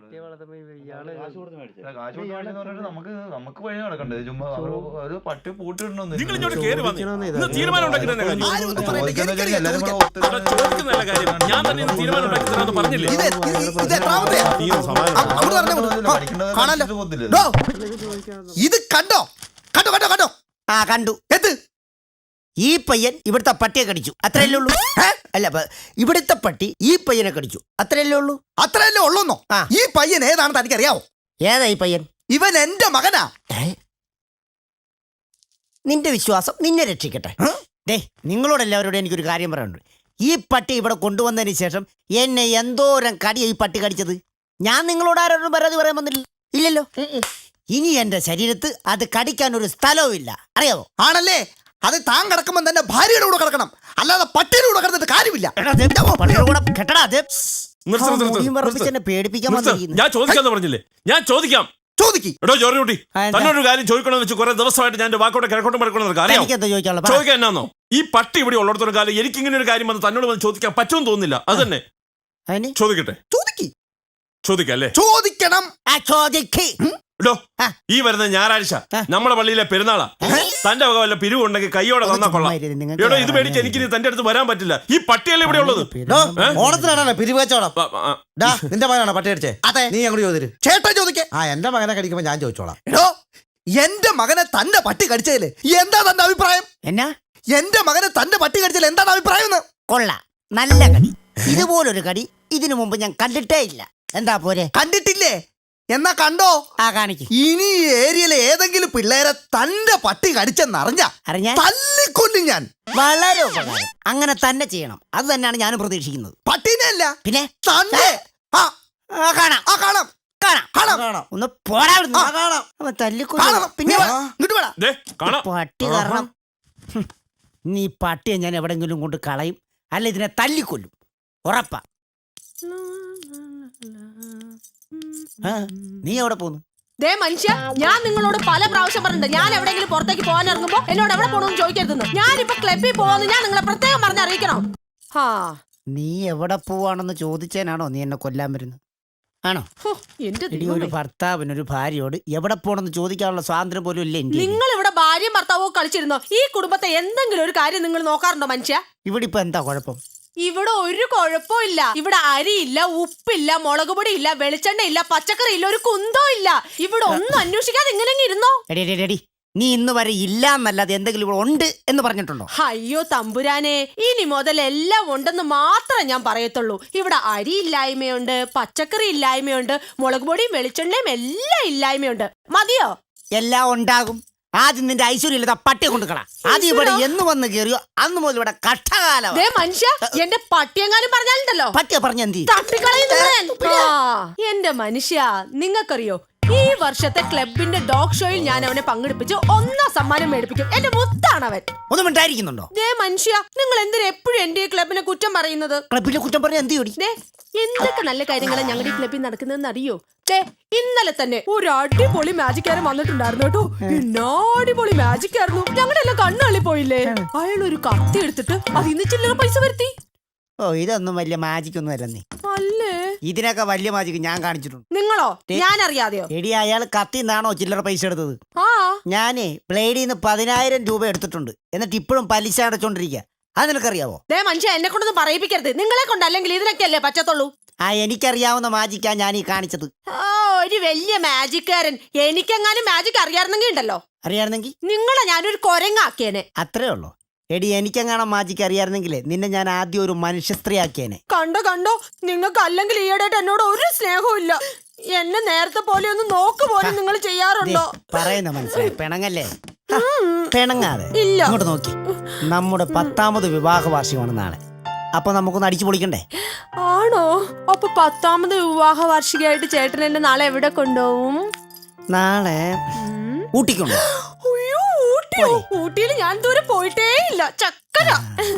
പട്ടിയെ വളർത്തുമ്പോ ഇയാള് കാശ് കൊടുത്ത് മേടിച്ചത്. കാശ് കൊടുത്ത് മേടിച്ചെന്ന് പറഞ്ഞിട്ട് നമുക്ക് വഴി നടക്കണ്ടേ? ചുമ്മാ ഒരു പട്ടി പൂട്ടിടണമെന്ന് നിങ്ങൾ ഇങ്ങോട്ട് കേറി വന്നേ. ഇന്ന് തീരുമാനം ഉണ്ടാക്കി തന്നെ കാര്യം. എല്ലാരും കൂടെ ഇവിടെ ചോദിക്കുന്നതല്ല കാര്യം. ഞാൻ തന്നെ ഇന്ന് തീരുമാനം ഉണ്ടാക്കി തരാമെന്ന് പറഞ്ഞില്ലേ? നീ ഒന്ന് സമാധാനം. ഇത് കണ്ടോ കണ്ടോ കണ്ടോ കണ്ടോ? ആ കണ്ടു. എന്ത്? ഈ പയ്യൻ ഇവിടുത്തെ പട്ടിയെ കടിച്ചു, അത്രയല്ലേ ഉള്ളൂ. അല്ല, ഇവിടുത്തെ പട്ടി ഈ പയ്യനെ കടിച്ചു, അത്രയല്ലേ ഉള്ളൂ. അത്രയല്ലേ ഉള്ളൂന്നോ? ആ. ഈ പയ്യൻ ഏതാണെന്ന് തനിക്കറിയാവോ? ഏതാ ഈ പയ്യൻ? ഇവൻ എന്റെ മകനാ. നിന്റെ വിശ്വാസം നിന്നെ രക്ഷിക്കട്ടെ. ഡേ, നിങ്ങളോടെല്ലാവരോടും എനിക്കൊരു കാര്യം പറയാനുണ്ട്. ഈ പട്ടി ഇവിടെ കൊണ്ടുവന്നതിന് ശേഷം എന്നെ എന്തോരം കടിയാ ഈ പട്ടി കടിച്ചത്. ഞാൻ നിങ്ങളോട് ആരോടും പരാതി പറയാൻ വന്നില്ല, ഇല്ലല്ലോ. ഇനി എന്റെ ശരീരത്ത് അത് കടിക്കാൻ ഒരു സ്ഥലവും ഇല്ല, അറിയാവോ? ആണല്ലേ? അത് താൻ കിടക്കുമ്പോൾ തന്നെ ഭാര്യയുടെ കൂടെ കിടക്കണം, അല്ലാതെ പട്ടിയുടെ കൂടെ കിടന്നിട്ട് കാര്യമില്ല. എന്നെ പേടിപ്പിക്കാൻ വന്നിരിക്കുന്നു. ഞാൻ ചോദിക്കാന്ന് പറഞ്ഞില്ലേ? ഞാൻ ചോദിക്കാം. ചോദിക്ക്. എടോ ജോർജുട്ടി, തന്നൊരു കാര്യം ചോദിക്കണമെന്ന് വെച്ച് കുറെ ദിവസമായിട്ട് ഞാൻ വാക്കോട്ടെ കിഴക്കോട്ടും പഴക്കണമെന്ന് അറിയാം. ചോദിക്കാൻ എന്നാന്നോ? ഈ പട്ടി ഇവിടെ ഉള്ളിടത്തോളം കാലം എനിക്ക് ഇങ്ങനെ ഒരു കാര്യം വന്ന് തന്നോട് വന്ന് ചോദിക്കാൻ പറ്റുമെന്ന് തോന്നുന്നില്ല. അത് തന്നെ ചോദിക്കട്ടെ. ചോദിക്ക്. ചോദിക്കല്ലേ? ചോദിക്കണം. എടോ, ഈ വരുന്ന ഞായറാഴ്ച നമ്മുടെ പള്ളിയിലെ പെരുന്നാളാ. തന്റെ വക വല്ല പിരിവുണ്ടെങ്കിൽ കൈയോടെ തന്നാ കൊള്ളാം. എടോ, ഇത് മേടിച്ച് എനിക്ക് തന്റെ അടുത്ത് വരാൻ പറ്റില്ല. ഈ പട്ടിയല്ലേ ഇവിടെ ഉള്ളത്? ഓണത്തിനാണോ പിരിവ് കച്ചവടം? നിന്റെ മകനാണോ പട്ടി അടിച്ചേ? അതെ. നീ അങ്ങോട്ട് ചോദിച്ചു. ചേട്ടാ ചോദിക്കേ. ആ, എന്റെ മകനെ കടിക്കുമ്പോ ഞാൻ ചോദിച്ചോളാം. എടോ, എന്റെ മകനെ തന്റെ പട്ടി കടിച്ചതില് എന്താ തന്റെ അഭിപ്രായം? എന്നാ? എന്റെ മകനെ തന്റെ പട്ടി കടിച്ചതിൽ എന്താണ് അഭിപ്രായം? കൊള്ളാം, നല്ല കടി. ഇതുപോലൊരു കടി ഇതിനു മുമ്പ് ഞാൻ കണ്ടിട്ടേ ഇല്ല. എന്താ പോരെ? കണ്ടിട്ടില്ലേ? എന്നാ കണ്ടോ? ആ, കാണിക്ക്. ഇനി ഈ ഏരിയയിലെ ഏതെങ്കിലും പിള്ളേരെ തന്റെ പട്ടി കടിച്ചെന്നറിഞ്ഞ തല്ലിക്കൊല്ലും ഞാൻ. വളരെ ഉപകാരം. അങ്ങനെ തന്നെ ചെയ്യണം. അത് തന്നെയാണ് ഞാനും പ്രതീക്ഷിക്കുന്നത്. പട്ടീനെ അല്ല, പിന്നെ തന്നെ. കാണാം കാണാം കാണാം. ഒന്ന് പോരാ തല്ലിക്കൊല്ലും. പിന്നെ പട്ടി കാരണം നീ പട്ടിയെ ഞാൻ എവിടെങ്കിലും കൊണ്ട് കളയും, അല്ല ഇതിനെ തല്ലിക്കൊല്ലും, ഉറപ്പാ. നീ എവിടെ പോന്നു? ദേ മനുഷ്യ, ഞാൻ നിങ്ങളോട് പല പ്രാവശ്യം പറഞ്ഞിട്ടുണ്ട്, ഞാൻ എവിടെയെങ്കിലും പുറത്തേക്ക് പോകാൻ ഇറങ്ങുമ്പോ എന്നോട് എവിടെ പോകണമെന്ന് ചോദിക്കരുതെന്ന്. ഞാനിപ്പോ ക്ലബിൽ പോവാന്ന് ഞാൻ നിങ്ങളെ പ്രത്യേകം പറഞ്ഞറിയിക്കണം. നീ എവിടെ പോവാണെന്ന് ചോദിച്ചേനാണോ നീ എന്നെ കൊല്ലാൻ വരുന്നത്? ആണോ? എന്റെ ഒരു ഭർത്താവിനൊരു ഭാര്യയോട് എവിടെ പോണെന്ന് ചോദിക്കാനുള്ള സ്വാതന്ത്ര്യം പോലും ഇല്ലേ? നിങ്ങൾ ഇവിടെ ഭാര്യയും ഭർത്താവോ കളിച്ചിരുന്നോ? ഈ കുടുംബത്തെ എന്തെങ്കിലും ഒരു കാര്യം നിങ്ങൾ നോക്കാറുണ്ടോ മനുഷ്യ? ഇവിടെ ഇപ്പൊ എന്താ കുഴപ്പം? ഇവിടെ ഒരു കുഴപ്പമില്ല. ഇവിടെ അരിയില്ല, ഉപ്പില്ല, മുളക് പൊടി ഇല്ല, വെളിച്ചെണ്ണ ഇല്ല, പച്ചക്കറി ഇല്ല, ഒരു കുന്തോ ഇല്ല. ഇവിടെ ഒന്നും അന്വേഷിക്കാതെ ഇങ്ങനെ ഇരുന്നോ? നീ ഇന്ന് വരെ ഇല്ല എന്നല്ലാതെ എന്തെങ്കിലും ഇവിടെ ഉണ്ട് എന്ന് പറഞ്ഞിട്ടുണ്ടോ? അയ്യോ തമ്പുരാനെ, ഇനി മുതൽ എല്ലാം ഉണ്ടെന്ന് മാത്രമേ ഞാൻ പറയത്തുള്ളൂ. ഇവിടെ അരി ഇല്ലായ്മയുണ്ട്, പച്ചക്കറി ഇല്ലായ്മയുണ്ട്, മുളക് പൊടിയും വെളിച്ചെണ്ണയും എല്ലാം ഇല്ലായ്മയുണ്ട്. മതിയോ? എല്ലാം ഉണ്ടാകും. ആദ്യം നിന്റെ ഐശ്വര്യമില്ലാത്ത പട്ടിയെ കൊണ്ടുകളാ. ആദ്യം ഇവിടെ എന്ന് വന്ന് കയറിയോ അന്ന് മുതൽ ഇവിടെ കഷ്ടകാലം. മനുഷ്യ, എന്റെ പട്ടിയെങ്ങാനും പറഞ്ഞാലുണ്ടല്ലോ, പട്ടിയെ പറഞ്ഞ എന്ത് എന്റെ മനുഷ്യ, നിങ്ങൾക്കറിയോ ഈ വർഷത്തെ ക്ലബിന്റെ ഡോഗ് ഷോയിൽ ഞാൻ അവനെ പങ്കെടുപ്പിച്ച് 1 സമ്മാനം മേടിപ്പിക്കും. എന്റെ മുത്താണ് അവൻ. ഒന്നും ഉണ്ടായിരിക്കുന്നുണ്ടോ? മനുഷ്യ, നിങ്ങൾ എന്തിനാ എപ്പോഴും എന്റെ ഈ ക്ലബിനെ കുറ്റം പറയുന്നത്? ക്ലബിനെ കുറ്റം പറഞ്ഞ എന്ത്? എന്തൊക്കെ നല്ല കാര്യങ്ങളാണ് ഞങ്ങളുടെ ഈ ക്ലബിൽ നടക്കുന്നതെന്ന് അറിയോ? ഇന്നലെ തന്നെ ഒരു അടിപൊളി മാജിക്കാരൻ വന്നിട്ടുണ്ടായിരുന്നു കേട്ടോ. അടിപൊളി മാജിക്കായിരുന്നു. ഞങ്ങളുടെ എല്ലാം കണ്ണുള്ളി പോയില്ലേ? അയാൾ ഒരു കത്തി എടുത്തിട്ട് അത് ഇന്ന് ചില്ലറ പൈസ വരുത്തി. ഓ, ഇതൊന്നും വലിയ മാജിക് ഒന്നും അല്ലേ. അല്ലേ? ഇതിനൊക്കെ വലിയ മാജിക് ഞാൻ കാണിച്ചിട്ടുണ്ട്. നിങ്ങളോ? ഞാൻ അറിയാതെയോ? എടി, അയാൾ കത്തിന്നാണോ ചില്ലറ പൈസ എടുത്തത്? ഞാനേ ബ്ലേഡിന്ന് 10,000 രൂപ എടുത്തിട്ടുണ്ട്. എന്നിട്ട് ഇപ്പോഴും പലിശ അടച്ചോണ്ടിരിക്കുക. അത് നിനക്കറിയാവോ? മനുഷ്യ, എന്നെ കൊണ്ടൊന്നും പറയിപ്പിക്കരുത്. നിങ്ങളെ കൊണ്ട് അല്ലെങ്കിൽ ഇതിനൊക്കെ അല്ലേ പറ്റത്തുള്ളൂ. എനിക്കറിയാവുന്ന മാജിക്കാ ഞാൻ ഈ കാണിച്ചത്. ഒരു വലിയ മാജിക്കാരൻ. എനിക്കെങ്ങാനും മാജിക് അറിയാറുന്നെങ്കിൽ ഉണ്ടല്ലോ, അറിയാറുന്നെങ്കിൽ നിങ്ങളെ ഞാനൊരു കൊരങ്ങാക്കിയേനെ. അത്രേ ഉള്ളൂ. എടി, എനിക്കെങ്ങാനും മാജിക്ക് അറിയാറുന്നെങ്കിലേ നിന്നെ ഞാൻ ആദ്യം ഒരു മനുഷ്യ സ്ത്രീ ആക്കിയേനെ. കണ്ടോ, നിങ്ങൾക്ക് അല്ലെങ്കിൽ ഈയിടെയായിട്ട് എന്നോട് ഒരു സ്നേഹവും ഇല്ല. എന്നെ നേരത്തെ പോലെ ഒന്ന് നോക്ക് പോലും നിങ്ങൾ ചെയ്യാറുണ്ടോ? പറയുന്ന മനസ്സിലായി. പിണങ്ങല്ലേ? പിണങ്ങാതെ ഇങ്ങോട്ട് നോക്കി. നമ്മുടെ 10ാമത് വിവാഹ വാർഷികമാണ് നാളെ. അപ്പൊ നമുക്കൊന്ന് അടിച്ചു പൊളിക്കണ്ടേ? ആണോ? അപ്പൊ 10ാമത് വിവാഹ വാർഷികമായിട്ട് ചേട്ടൻ എന്നെ നാളെ എവിടെ കൊണ്ടുപോകും? നാളെ ഊട്ടിക്കൊണ്ടു. ഊട്ടിയിൽ ഞാൻ ദൂരെ പോയിട്ടേ ഇല്ല, ചക്കര.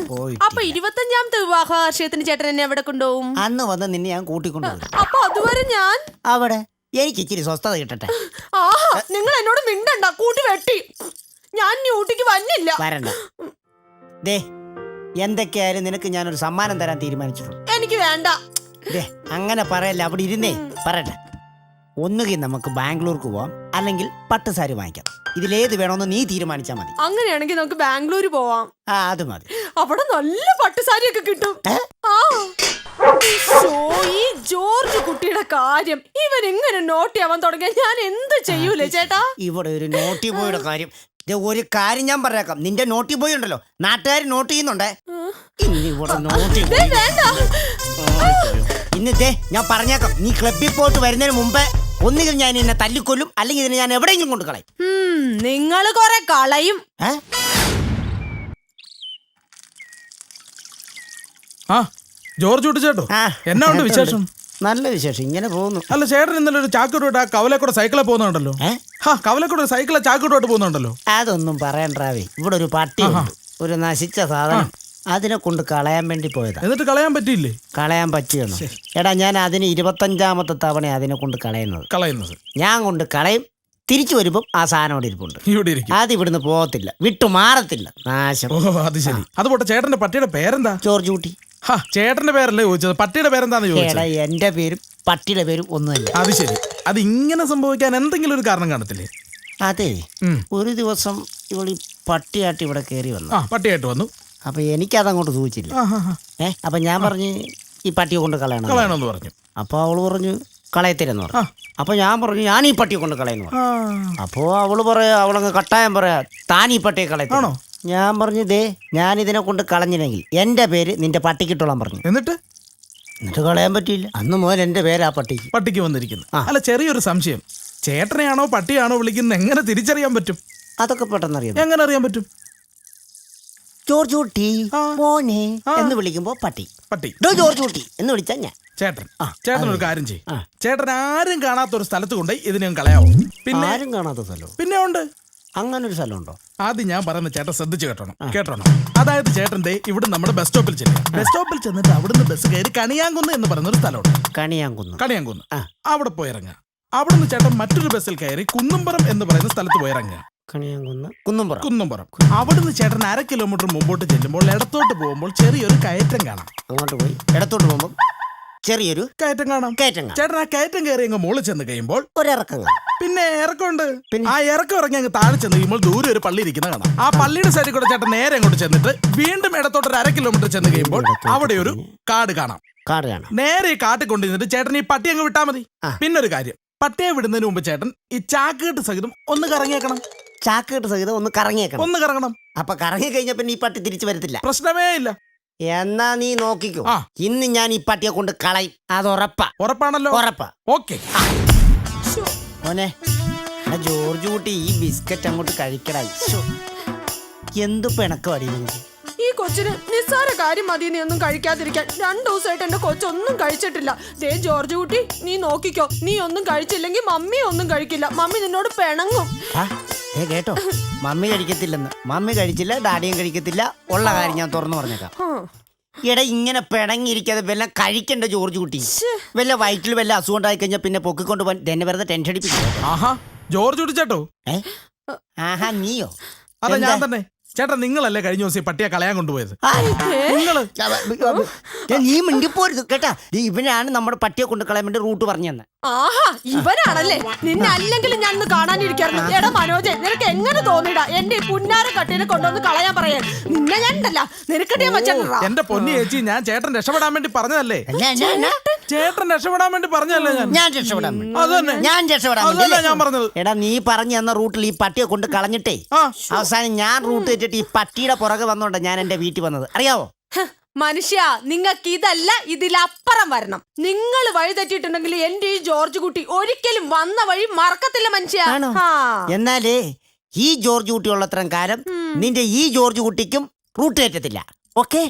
അപ്പൊ 25ാമത്തെ വിവാഹ വാർഷികത്തിന് ചേട്ടൻ എന്നെ എവിടെ കൊണ്ടുപോകും? അന്ന് വന്ന് നിന്നെ ഞാൻ കൂട്ടിക്കൊണ്ടുപോകും. അപ്പൊ അതുവരെ ഞാൻ അവിടെ എനിക്ക് ഇച്ചിരി സ്വസ്ഥത കിട്ടട്ടെ. നിങ്ങൾ എന്നോട് മിണ്ടണ്ട, കൂട്ടി വെട്ടി. ഞാൻ ഊട്ടിക്ക് വന്നില്ല. വരണ്ട. എന്തൊക്കെയായാലും നിനക്ക് ഞാനൊരു സമ്മാനം തരാൻ തീരുമാനിച്ചിട്ടുണ്ട്. എനിക്ക് വേണ്ട. അങ്ങനെ പറയല്ല, അവിടെ ഇരുന്നേ പറയട്ടെ. ഒന്നുകിൽ നമുക്ക് ബാംഗ്ലൂർക്ക് പോവാം, അല്ലെങ്കിൽ പട്ടുസാരി വാങ്ങിക്കാം. ഇതിലേത് വേണമെന്ന് നീ തീരുമാനിച്ചാൽ മതി. അങ്ങനെയാണെങ്കിൽ നമുക്ക് ബാംഗ്ലൂർ പോവാം. അത് മതി. അവിടെ നല്ല പട്ടുസാരിയൊക്കെ കിട്ടും. ആ ശോ, ഈ ജോർജ് കുട്ടിയുടെ കാര്യം ഇവൻ ഇങ്ങനെ നോട്ടിയാവാൻ തുടങ്ങിയ ഞാൻ എന്ത് ചെയ്യൂലേ ചേട്ടാ? ഇവിടെ ഒരു നോട്ടി ബോയുടെ കാര്യം. ഒരു കാര്യം ഞാൻ പറഞ്ഞേക്കാം, നിന്റെ നോട്ടി ബോയ് ഉണ്ടല്ലോ, നാട്ടുകാർ നോട്ട് ചെയ്യുന്നുണ്ടേ. ഇന്ന് ഇവിടെ നോട്ടി വേണ്ട. ഇന്നത്തെ ഞാൻ പറഞ്ഞേക്കാം, നീ ക്ലബിൽ പോയിട്ട് വരുന്നതിന് മുമ്പേ ഒന്നുകിൽ ഞാൻ എന്നെ തല്ലിക്കൊല്ലും, അല്ലെങ്കിൽ ഇതിനെ ഞാൻ എവിടെയെങ്കിലും കൊണ്ട് കളയും. നിങ്ങള് കൊറേ കളയും. ആ ജോർജ് കുട്ടി ചേട്ടോ, എന്നാ ഉണ്ട് വിശേഷം? നല്ല വിശേഷം, ഇങ്ങനെ പോകുന്നു. അല്ല ചേട്ടൻ ഇന്നലെ ഒരു ചാക്കിട്ടോട്ട് ആ കവലക്കൂടെ സൈക്കിളെ പോകുന്നുണ്ടല്ലോ. കവലക്കൂടെ സൈക്കിളെ ചാക്കിട്ടോട്ട് പോകുന്നുണ്ടല്ലോ. അതൊന്നും പറയണ്ടാവേ, ഇവിടെ ഒരു പട്ടി ഒരു നശിച്ച സാധനം, അതിനെ കൊണ്ട് കളയാൻ വേണ്ടി പോയതാ. എന്നിട്ട് കളയാൻ പറ്റിയില്ലേ? കളയാൻ പറ്റിയെന്നു. എടാ, ഞാൻ അതിന് 25ാമത്തെ തവണ അതിനെ കൊണ്ട് കളയുന്നത്. ഞാൻ കൊണ്ട് കളയും, തിരിച്ചു വരുമ്പം ആ സാധനം അവിടെ ഇരിപ്പുണ്ട്. ഇവിടെ ഇരിക്കും. അത് ഇവിടുന്ന് പോകത്തില്ല, വിട്ടു മാറത്തില്ല, നാശം. ഓ അത് ശരി. അതുപോട്ടെ, ചേട്ടന്റെ പട്ടിയുടെ പേരെന്താ? ജോർജ് കുട്ടി. ചേട്ടന്റെ പേരല്ലേ ചോദിച്ചത്, പട്ടിയുടെ പേരെന്താന്ന് ചോദിച്ചത്? എന്റെ പേരും പട്ടിയുടെ പേരും ഒന്നുമല്ല. അത് ശരി. അത് ഇങ്ങനെ സംഭവിക്കാൻ എന്തെങ്കിലും ഒരു കാരണം കാണത്തില്ലേ? അതെ, ഒരു ദിവസം ഇവിടെ പട്ടിയായിട്ട് ഇവിടെ കയറി വന്നു. പട്ടിയായിട്ട് വന്നു. അപ്പൊ എനിക്കതങ്ങോട്ട് സൂചിച്ചില്ല. അപ്പൊ ഞാൻ പറഞ്ഞു ഈ പട്ടിയെ കൊണ്ട് കളയണമെന്ന് പറഞ്ഞു. അപ്പൊ അവള് പറഞ്ഞു കളയത്തില്ലെന്ന് പറഞ്ഞു. അപ്പൊ ഞാൻ പറഞ്ഞു ഞാൻ ഈ പട്ടിയെ കൊണ്ട് കളയുന്നു പറഞ്ഞു. അപ്പോ അവള് അവളങ്ങ് കട്ടായം പറയാ, താൻ ഈ പട്ടിയെ കളയണോ? ഞാൻ പറഞ്ഞു, ദേ ഞാൻ ഇതിനെ കൊണ്ട് കളഞ്ഞില്ലെങ്കിൽ എന്റെ പേര് നിന്റെ പട്ടിക്കിട്ടോളാൻ പറഞ്ഞു. എന്നിട്ട് കളയാൻ പറ്റിയില്ല. അന്ന് മുതൽ എന്റെ പേര് ആ പട്ടിക്ക് വന്നിരിക്കുന്നു. അല്ല, ചെറിയൊരു സംശയം, ചേട്ടനെയാണോ പട്ടിയാണോ വിളിക്കുന്നത് എങ്ങനെ തിരിച്ചറിയാൻ പറ്റും? അതൊക്കെ പെട്ടെന്ന് അറിയാം. എങ്ങനെ അറിയാൻ പറ്റും? ജോർജ് കുട്ടി മോനെ എന്ന് വിളിക്കുമ്പോ പട്ടി ജോർജ് കുട്ടി എന്ന് വിളിച്ചാ ഞാൻ ചേട്ടൻ ഒരു കാര്യം ചെയ്യും. ചേട്ടൻ ആരും കാണാത്ത ഒരു സ്ഥലത്ത് കൊണ്ട് ഇതിനെ കളയാവോ? പിന്നെ ആരും കാണാത്ത സ്ഥലം പിന്നെ ഉണ്ട്. അങ്ങനെ ഒരു സ്ഥലമുണ്ടോ? ആദ്യം ഞാൻ പറയുന്ന ചേട്ടൻ ശ്രദ്ധിച്ച് കേട്ടോണം. അതായത് ചേട്ടന്റെ ഇവിടെ നമ്മുടെ ബസ് സ്റ്റോപ്പിൽ ചെന്നിട്ട് അവിടുന്ന് ബസ് കയറി കണിയാങ്കുന്ന് എന്ന് പറയുന്ന ഒരു സ്ഥലമുണ്ട്. കണിയാങ്കുന്ന് അവിടെ പോയി ഇറങ്ങുക. അവിടുന്ന് ചേട്ടൻ മറ്റൊരു ബസ്സിൽ കയറി കുന്നുംപുറം എന്ന് പറയുന്ന സ്ഥലത്ത് പോയി ഇറങ്ങുക. കുന്നുംപുറം. അവിടുന്ന് ചേട്ടൻ 1/2 കിലോമീറ്റർ മുമ്പോട്ട് ചെല്ലുമ്പോൾ ഇടത്തോട്ട് പോകുമ്പോൾ ചെറിയൊരു കയറ്റം കാണാം. അങ്ങോട്ട് പോയി ഇടത്തോട്ട് പോകുമ്പോൾ ചെറിയൊരു കയറ്റം കാണാം. ചേട്ടൻ ആ കയറ്റം കയറി അങ്ങ് മുകളിൽ ചെന്ന് കഴിയുമ്പോൾ ഒരിറക്കം. പിന്നെ ഇറക്കമുണ്ട്. ആ ഇറക്കം ഇറങ്ങി അങ്ങ് താഴെ ചെന്ന് കഴിയുമ്പോൾ ദൂരെ ഒരു പള്ളി ഇരിക്കുന്ന കാണാം. ആ പള്ളിയുടെ സൈഡിൽ കൂടെ ചേട്ടൻ നേരെ അങ്ങോട്ട് ചെന്നിട്ട് വീണ്ടും ഇടത്തോട്ട് 1/2 കിലോമീറ്റർ ചെന്ന് കഴിയുമ്പോൾ അവിടെ ഒരു കാട് കാണാം. നേരെ ഈ കാട്ടിൽ കൊണ്ടുവന്നിട്ട് ചേട്ടൻ ഈ പട്ടി അങ്ങ് വിട്ടാൽ മതി. പിന്നെ ഒരു കാര്യം, പട്ടിയെ വിടുന്നതിന് മുമ്പ് ചേട്ടൻ ഈ ചാക്കുകെട്ട് സഹിതം ഒന്ന് കറങ്ങിയേക്കണം. ഒന്ന് കറങ്ങണം. അപ്പൊ കറങ്ങി കഴിഞ്ഞ പിന്നെ ഈ പട്ടി തിരിച്ചു വരത്തില്ല. പ്രശ്നമേ ഇല്ല. എന്നാ നീ നോക്കിക്കോ, ഇന്ന് ഞാൻ ഈ പട്ടിയെ കൊണ്ട് കളയും. അത് ഉറപ്പാണല്ലോ? ഉറപ്പാ. ഓക്കെ മോനെ, ജോർജ് കുട്ടി ഈ ബിസ്ക്കറ്റ് അങ്ങോട്ട് കഴിക്കടായി. എന്ത് പിണക്കം അടിയുന്നത് ഈ കൊച്ചിന് നിസ്സാര കാര്യം മതി നീ ഒന്നും കഴിക്കാതിരിക്കാൻ. 2 ദിവസമായിട്ട് എന്റെ കൊച്ചൊന്നും കഴിച്ചിട്ടില്ല. ദേ ജോർജ് കുട്ടി, നീ നോക്കിക്കോ, നീ ഒന്നും കഴിച്ചില്ലെങ്കിൽ മമ്മി ഒന്നും കഴിക്കില്ല. മമ്മി നിന്നോട് പിണങ്ങും. കേട്ടോ, മമ്മി കഴിക്കത്തില്ലെന്ന്. മമ്മി കഴിച്ചില്ല, ഡാഡിയും കഴിക്കത്തില്ല. ഉള്ള കാര്യം ഞാൻ തുറന്നു പറഞ്ഞേക്കാം. എടാ, ഇങ്ങനെ പിണങ്ങിയിരിക്കാതെ വല്ല കഴിക്കണ്ട ജോർജ് കുട്ടി. വല്ല വയറ്റിൽ വല്ല അസുഖം ഉണ്ടായി കഴിഞ്ഞാൽ പിന്നെ പൊക്കിക്കൊണ്ട് പോകാൻ തന്നെ വെറുതെ ടെൻഷൻ അടിപ്പിക്കും. ജോർജ് കുട്ടി ചേട്ടോ? ആഹാ, നീയോ? അതെ, ഞാൻ തന്നെ. ചേട്ടാ, നിങ്ങളല്ലേ കഴിഞ്ഞ ദിവസം പട്ടിയെ കളയാൻ കൊണ്ടുപോയത്? നീ മിണ്ടിപ്പോരുത് കേട്ടാ. ഇവനാണ് നമ്മുടെ പട്ടിയെ കൊണ്ട് കളയാൻ വേണ്ടി റൂട്ട് പറഞ്ഞു തന്നെ. ആഹാ, ഇവനാണല്ലേ. നിന്നെ അല്ലെങ്കിലും ഞാൻ കാണാനിരിക്കായിരുന്നു. എടാ മനോജെ, നിനക്ക് എങ്ങനെ തോന്നിടാ എന്റെ ഈ പുന്നാര കട്ടിനെ കൊണ്ടുവന്ന് കളയാൻ പറയാൻ? നിന്നെ ഞാൻ ഉണ്ടല്ല നിനക്കട്ടിയാ വെച്ചാ. എന്റെ പൊന്നി ചേച്ചി, ഞാൻ ചേട്ടൻ രക്ഷപ്പെടാൻ വേണ്ടി പറഞ്ഞതല്ലേ? ചേട്ടൻ രക്ഷപ്പെടാൻ വേണ്ടി പറഞ്ഞല്ലേ? ഞാൻ പറഞ്ഞത്. എടാ, നീ പറഞ്ഞു തന്ന റൂട്ടിൽ ഈ പട്ടിയെ കൊണ്ട് കളഞ്ഞിട്ടേ അവസാനം ഞാൻ റൂട്ട് വെച്ചിട്ട് ഈ പട്ടിയുടെ പുറകെ വന്നോണ്ട ഞാൻ എന്റെ വീട്ടിൽ വന്നത്, അറിയാവോ? മനുഷ്യ, നിങ്ങൾക്ക് ഇതല്ല ഇതിലപ്പുറം വരണം. നിങ്ങൾ വഴി തെറ്റിയിട്ടുണ്ടെങ്കിൽ എന്റെ ഈ ജോർജ് കുട്ടി ഒരിക്കലും വന്ന വഴി മറക്കത്തില്ല മനുഷ്യ. എന്നാലേ ഈ ജോർജ് കുട്ടി ഉള്ളത്രയും കാലം നിന്റെ ഈ ജോർജ് കുട്ടിക്കും റൂട്ട് തെറ്റത്തില്ല. ഓക്കെ?